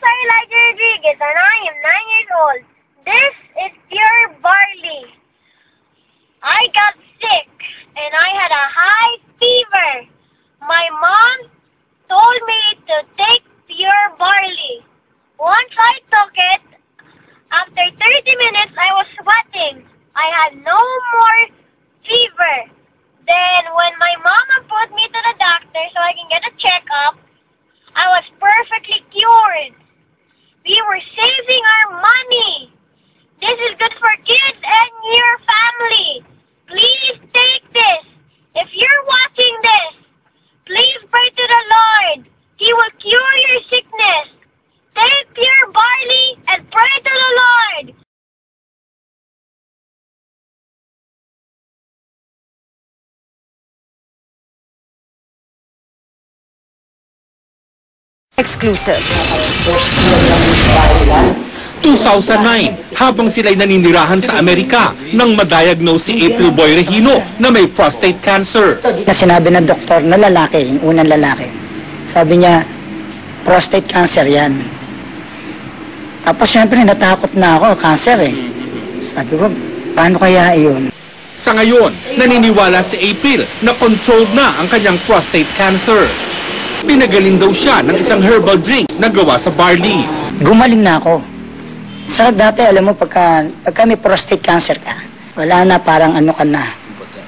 Cesar Elijah Rodriguez, and I am 9 years old. This is pure barley. I got sick, and I had a high fever. My mom told me to take pure barley. Once I took it, after 30 minutes, I was sweating. I had no more fever. Then, when my mama put me to the doctor so I can get a checkup, I was perfectly cured. We were saving our money. This is good for kids and your family. Please take this. If you're watching this, please pray to the Lord. He will cure your sickness. Take pure barley and pray to the Lord. Exclusive. 2009, habang sila'y naninirahan sa Amerika nang madiagnose si April Boy Regino na may prostate cancer. Na sinabi ng doktor na lalaki, yung unang lalaki, sabi niya, prostate cancer yan. Tapos syempre natakot na ako, cancer eh. Sabi ko, paano kaya iyon? Sa ngayon, naniniwala si April na controlled na ang kanyang prostate cancer. Pinagaling daw siya ng isang herbal drink na gawa sa barley. Gumaling na ako. Sa dati, alam mo, pagka may prostate cancer ka, wala na, parang ano ka na,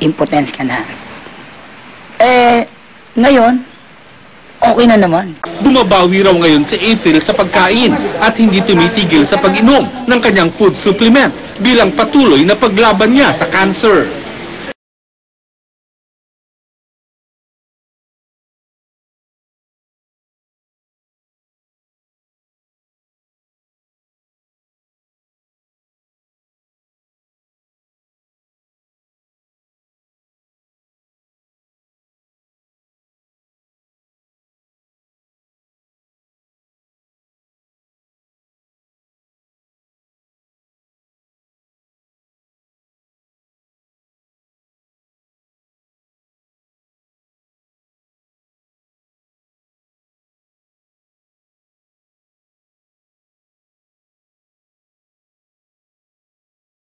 impotence ka na. Ngayon, okay na naman. Bumabawi raw ngayon si April sa pagkain at hindi tumitigil sa pag-inom ng kanyang food supplement bilang patuloy na paglaban niya sa cancer.